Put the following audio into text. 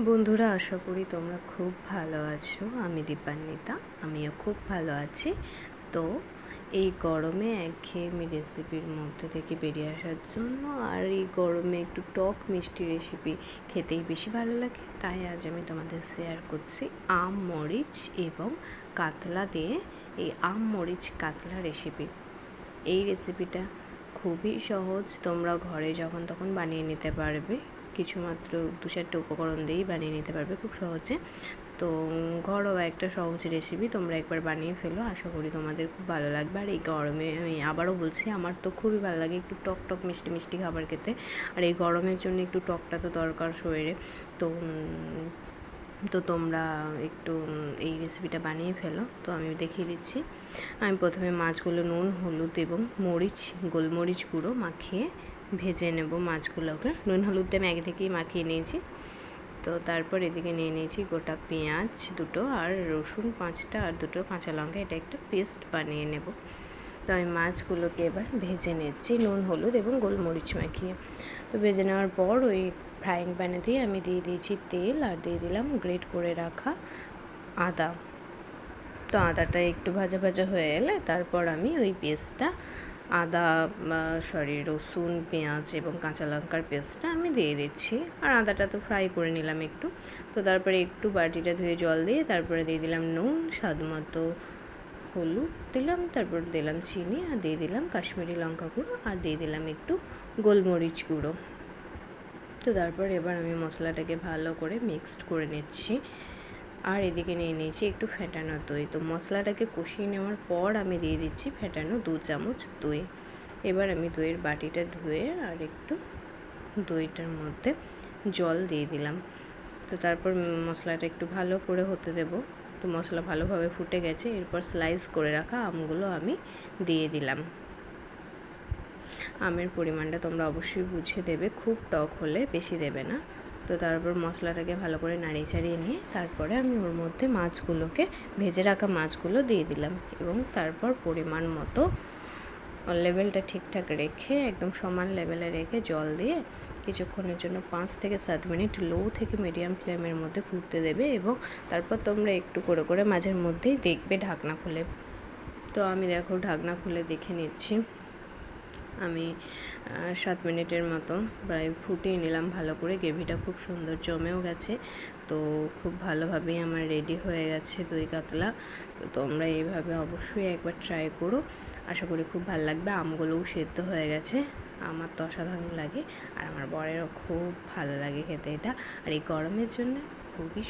বন্ধুরা, আশা করি তোমরা খুব ভালো আছো। আমি দীপান্বিতা, আমিও খুব ভালো আছি। তো এই গরমে একঘেয়েমি রেসিপির মধ্যে থেকে বেরিয়ে আসার জন্য আর এই গরমে একটু টক মিষ্টি রেসিপি খেতেই বেশি ভালো লাগে, তাই আজ আমি তোমাদের শেয়ার করছি আম মরিচ এবং কাতলা দিয়ে এই আম মরিচ কাতলা রেসিপি। এই রেসিপিটা খুবই সহজ, তোমরা ঘরে যখন তখন বানিয়ে নিতে পারবে। কিছুমাত্র 2-4টে উপকরণ দিয়েই বানিয়ে নিতে পারবে খুব সহজে। তো ঘরোয়া একটা সহজ রেসিপি, তোমরা একবার বানিয়ে ফেলো, আশা করি তোমাদের খুব ভালো লাগবে। আর এই গরমে আমি আবারও বলছি, আমার তো খুবই ভালো লাগে একটু টক টক মিষ্টি মিষ্টি খাবার খেতে। আর এই গরমের জন্য একটু টকটা তো দরকার শরীরে। তো তোমরা একটু এই রেসিপিটা বানিয়ে ফেলো। তো আমি দেখিয়ে দিচ্ছি। আমি প্রথমে মাছগুলো নুন হলুদ এবং গোলমরিচ গুঁড়ো মাখিয়ে ভেজে নেব মাছগুলোকে। নুন হলুদটা আমি আগে থেকেই মাখিয়ে নিয়েছি। তো তারপর এদিকে নিয়ে নিয়েছি গোটা পেঁয়াজ 2টো আর রসুন 5টা আর 2টো কাঁচা লঙ্কা, এটা একটা পেস্ট বানিয়ে নেব। তো আমি মাছগুলোকে এবার ভেজে নিচ্ছি নুন হলুদ এবং গোলমরিচ মাখিয়ে। তো ভেজে নেওয়ার পর ওই ফ্রাইং প্যানে দিয়ে আমি দিয়ে দিয়েছি তেল আর দিয়ে দিলাম গ্রেট করে রাখা আদা। তো আদাটা একটু ভাজা ভাজা হয়ে এলে তারপর আমি ওই পেস্টটা রসুন পেঁয়াজ এবং কাঁচা লঙ্কার পেস্টটা আমি দিয়ে দিচ্ছি। আর আদাটা তো ফ্রাই করে নিলাম একটু। তো তারপরে একটু বাটিটা ধুয়ে জল দিয়ে তারপরে দিয়ে দিলাম নুন, স্বাদ মতো হলুদ দিলাম, তারপর দিলাম চিনি আর দিয়ে দিলাম কাশ্মীরি লঙ্কা গুঁড়ো আর দিয়ে দিলাম একটু গোলমরিচ গুঁড়ো। তো তারপর এবার আমি মশলাটাকে ভালো করে মিক্সড করে নিচ্ছি। আর এদিকে নিয়ে নিয়েছি একটু ফেটানো দই। তো মশলাটাকে কষিয়ে নেওয়ার পর আমি দিয়ে দিচ্ছি ফেটানো 2 চামচ দই। এবার আমি দইয়ের বাটিটা ধুয়ে আর একটু দইটার মধ্যে জল দিয়ে দিলাম। তো তারপর মশলাটা একটু ভালো করে হতে দেব। তো মশলা ভালোভাবে ফুটে গেছে, এরপর স্লাইস করে রাখা আমগুলো আমি দিয়ে দিলাম। আমের পরিমাণটা তোমরা অবশ্যই বুঝে দেবে, খুব টক হলে বেশি দেবে না। তো তারপর মশলাটাকে ভালো করে নাড়িয়ে চাড়িয়ে নিয়ে তারপরে আমি ওর মধ্যে মাছগুলোকে ভেজে রাখা মাছগুলো দিয়ে দিলাম এবং তারপর পরিমাণ মতো লেভেলটা ঠিকঠাক রেখে একদম সমান লেভেলে রেখে জল দিয়ে কিছুক্ষণের জন্য 5 থেকে 7 মিনিট লো থেকে মিডিয়াম ফ্লেমের মধ্যে ফুটতে দেবে এবং তারপর তোমরা একটু করে করে মাঝের মধ্যেই দেখবে ঢাকনা খুলে। তো আমি দেখো ঢাকনা খুলে দেখে নিচ্ছি। আমি 7 মিনিটের মতো প্রায় ফুটিয়ে নিলাম ভালো করে। গ্রেভিটা খুব সুন্দর জমেও গেছে। তো খুব ভালোভাবেই আমার রেডি হয়ে গেছে দই কাতলা। তো তোমরা এইভাবে অবশ্যই একবার ট্রাই করো, আশা করি খুব ভালো লাগবে। আমগুলোও সেদ্ধ হয়ে গেছে, আমার তো অসাধারণ লাগে আর আমার বরেরও খুব ভালো লাগে খেতে এটা। আর এই গরমের জন্য খুবই